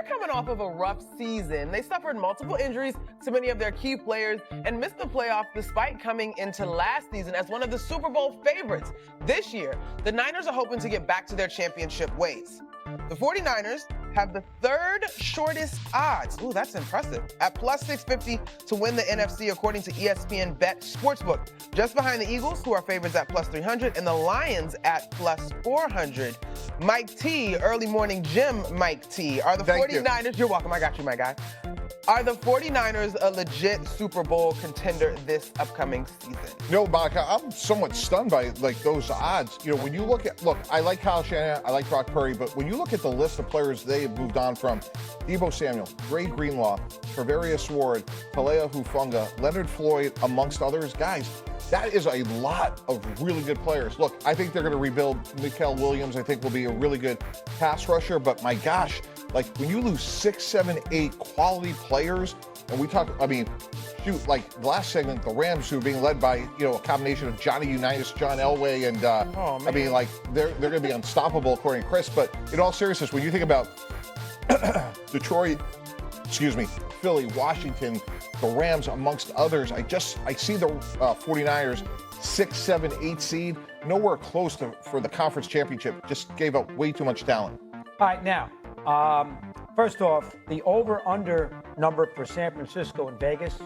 they're coming off of a rough season. They suffered multiple injuries to many of their key players and missed the playoffs despite coming into last season as one of the Super Bowl favorites. This year, the Niners are hoping to get back to their championship ways. The 49ers have the third shortest odds. Ooh, that's impressive. At plus 650 to win the NFC according to ESPN Sportsbook. Just behind the Eagles, who are favorites at plus 300, and the Lions at plus 400. Mike T, early morning gym Mike T. Are the 49ers, you're welcome, I got you, my guy. Are the 49ers a legit Super Bowl contender this upcoming season? No, Monica, I'm somewhat stunned by those odds. When you look, I like Kyle Shanahan, I like Brock Purdy, but when you look at the list of players they have moved on from, Deebo Samuel, Dre Greenlaw, Travarius Ward, Kalea Hufanga, Leonard Floyd, amongst others, guys, that is a lot of really good players. Look, I think they're going to rebuild. Mikael Williams, I think, will be a really good pass rusher, but my gosh, when you lose 6, 7, 8 quality players, and we talk, the last segment, the Rams, who are being led by, a combination of Johnny Unitas, John Elway, and, they're going to be unstoppable according to Chris. But in all seriousness, when you think about Detroit, Philly, Washington, the Rams, amongst others, I see the 49ers 6, 7, 8 seed, nowhere close for the conference championship. Just gave up way too much talent. All right, now, first off, the over-under number for San Francisco and Vegas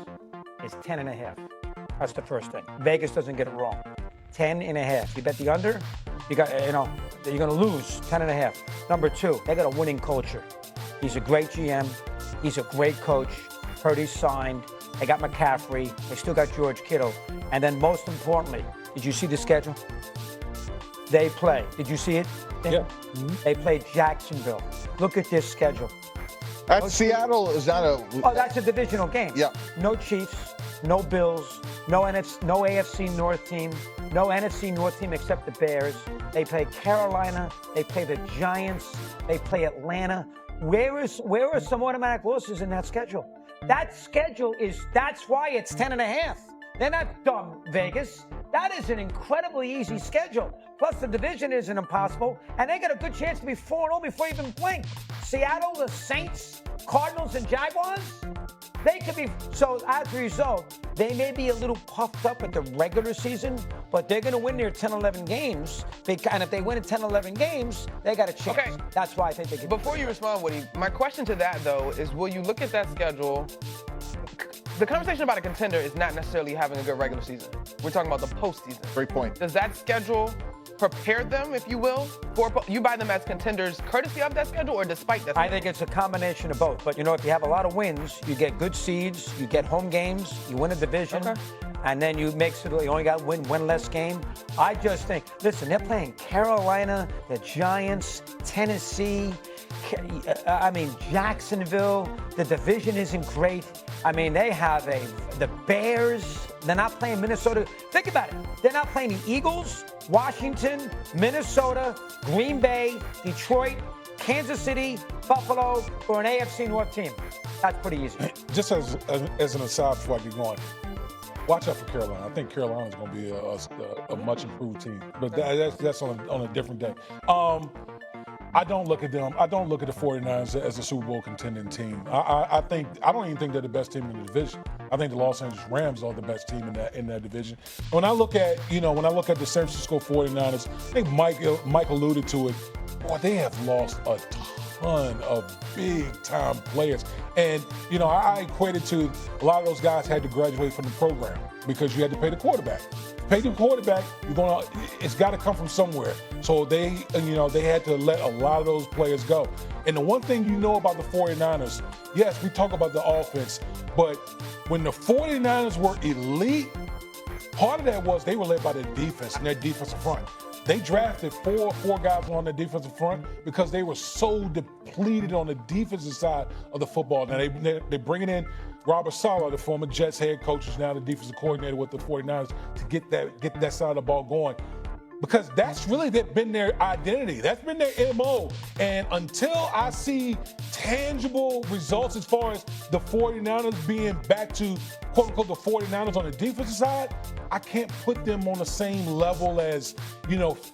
is 10.5. That's the first thing. Vegas doesn't get it wrong. 10.5. You bet the under, you got, you're going to lose 10.5. Number two, they got a winning culture. He's a great GM. He's a great coach. Purdy's signed. They got McCaffrey. They still got George Kittle. And then most importantly, did you see the schedule? They play. Did you see it? Yeah. They played Jacksonville. Look at this schedule. Seattle is not a... Oh, that's a divisional game. Yeah. No Chiefs, no Bills, no AFC North team, no NFC North team except the Bears. They play Carolina. They play the Giants. They play Atlanta. Where are some automatic losses in that schedule? That schedule that's why it's 10.5. They're not dumb, Vegas. That is an incredibly easy schedule. Plus, the division isn't impossible, and they got a good chance to be 4-0 before you even blink. Seattle, the Saints, Cardinals, and Jaguars, they could be. So, as a result, they may be a little puffed up at the regular season, but they're going to win their 10-11 games. And if they win 10-11 games, they got a chance. Okay. That's why I think they can. Before you respond, Woody, my question to that, though, is will you look at that schedule? The conversation about a contender is not necessarily having a good regular season. We're talking about the postseason. Great point. Does that schedule prepare them, if you will, for you buy them as contenders courtesy of that schedule or despite that schedule? I think it's a combination of both. But, if you have a lot of wins, you get good seeds, you get home games, you win a division, and then you make so you only got win one less game. I just think, listen, they're playing Carolina, the Giants, Tennessee, Jacksonville. The division isn't great. They have the Bears. They're not playing Minnesota. Think about it. They're not playing the Eagles, Washington, Minnesota, Green Bay, Detroit, Kansas City, Buffalo, or an AFC North team. That's pretty easy. Just as an aside before I get going, watch out for Carolina. I think Carolina's going to be a much improved team, but that's on a different day. I don't look at them. I don't look at the 49ers as a Super Bowl contending team. I don't even think they're the best team in the division. I think the Los Angeles Rams are the best team in that division. When I look at the San Francisco 49ers, I think Mike alluded to it. Boy, they have lost a ton of big-time players. And, I equated to a lot of those guys had to graduate from the program because you had to pay the quarterback. Pay the quarterback, it's got to come from somewhere. So they had to let a lot of those players go. And the one thing about the 49ers, yes, we talk about the offense, but when the 49ers were elite, part of that was they were led by their defense and their defensive front. They drafted four guys on the defensive front because they were so depleted on the defensive side of the football. Now they're bringing in Robert Saleh, the former Jets head coach, who's now the defensive coordinator with the 49ers, to get that side of the ball going. Because that's really been their identity. That's been their MO. And until I see tangible results as far as the 49ers being back to quote-unquote, the 49ers on the defensive side, I can't put them on the same level as,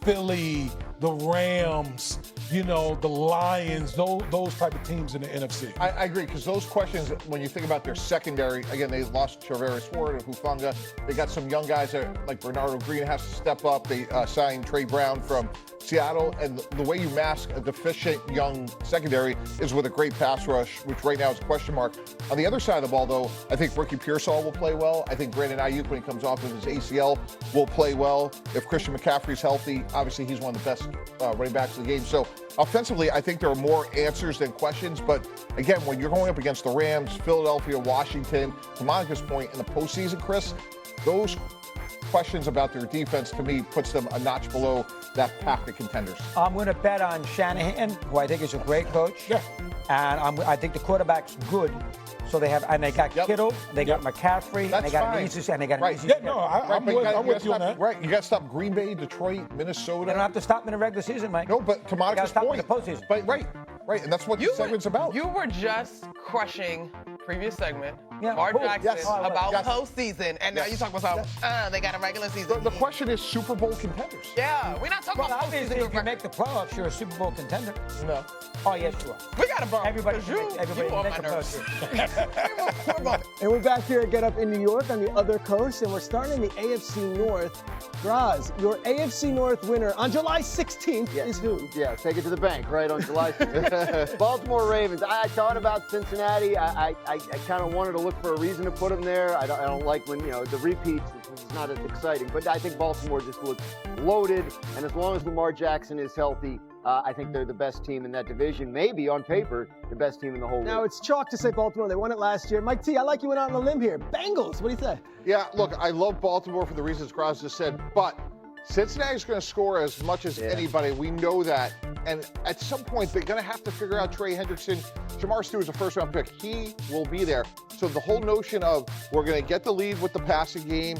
Philly, the Rams, the Lions, those type of teams in the NFC. I agree, because those questions, when you think about their secondary, again, they lost Charvarius Ward and Hufanga. They got some young guys like Bernardo Green has to step up. They signed Trey Brown from Seattle, and the way you mask a deficient young secondary is with a great pass rush, which right now is a question mark. On the other side of the ball, though, I think Ricky Pearsall will play well. I think Brandon Ayuk, when he comes off of his ACL, will play well. If Christian McCaffrey's healthy, obviously he's one of the best running backs in the game. So offensively, I think there are more answers than questions. But again, when you're going up against the Rams, Philadelphia, Washington, to Monica's point, in the postseason, Chris, those questions about their defense, to me, puts them a notch below that pack of contenders. I'm going to bet on Shanahan, who I think is a great coach. Yeah. And I think the quarterback's good. So they got Kittle, they got McCaffrey, and they got an easy Yeah, no, I'm with you on that. Right, you got to stop Green Bay, Detroit, Minnesota. They don't have to stop them in the regular season, Mike. No, but to Monica's point, the postseason. But right, and that's what this segment's about. You were just crushing previous segment, Yeah. Mark Jackson, Yes. about Yes. postseason, and now you talk about they got a regular season. The question is Super Bowl contenders. Yeah, we're not talking Well, about obviously, postseason. if you make the playoffs, you're a Super Bowl contender. No. Oh, yes, you are. We got to bump. Everybody because can you on make my the nerves. postseason. We're bumping. And we're back here at Get Up in New York on the other coast, and we're starting in the AFC North. Graz, your AFC North winner on July 16th is who? Yeah, take it to the bank, right, on July 16th. Baltimore Ravens. I thought about Cincinnati. I kind of wanted to look for a reason to put them there. I don't like when, the repeats, it's not as exciting. But I think Baltimore just looks loaded, and as long as Lamar Jackson is healthy, I think they're the best team in that division. Maybe, on paper, the best team in the whole Now, league. it's chalk to say Baltimore. They won it last year. Mike T, I like you went out on a limb here. Bengals, what do you say? Yeah, look, I love Baltimore for the reasons Graz just said, but Cincinnati's going to score as much as anybody. We know that. And at some point, they're going to have to figure out Trey Hendrickson. Jamar Stewart is a first-round pick. He will be there. So the whole notion of we're going to get the lead with the passing game.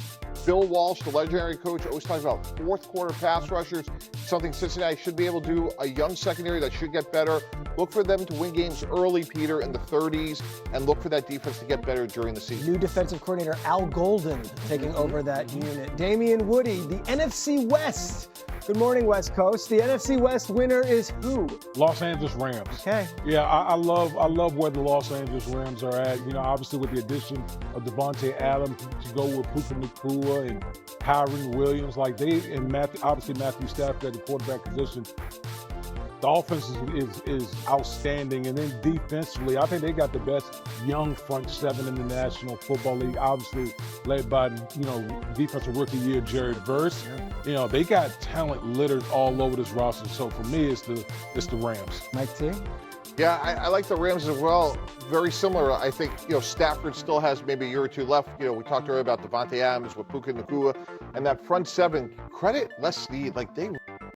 Bill Walsh, the legendary coach, always talks about fourth-quarter pass rushers, something Cincinnati should be able to do. A young secondary that should get better. Look for them to win games early, Peter, in the 30s, and look for that defense to get better during the season. New defensive coordinator Al Golden taking over that unit. Damian Woody, the NFC West. Good morning, West Coast. The NFC West winner is who? Los Angeles Rams. Okay. Yeah, I love where the Los Angeles Rams are at. Obviously with the addition of Devontae Adams to go with Puka Nacua and Kyron Williams, obviously Matthew Stafford at the quarterback position. The offense is outstanding, and then defensively, I think they got the best young front seven in the National Football League. Obviously, led by defensive rookie year Jared Verse. They got talent littered all over this roster. So for me, it's the Rams. Mike T? Yeah, I like the Rams as well. Very similar. I think, Stafford still has maybe a year or two left. We talked earlier about Devontae Adams with Puka Nacua. And that front seven, credit Les Snead. They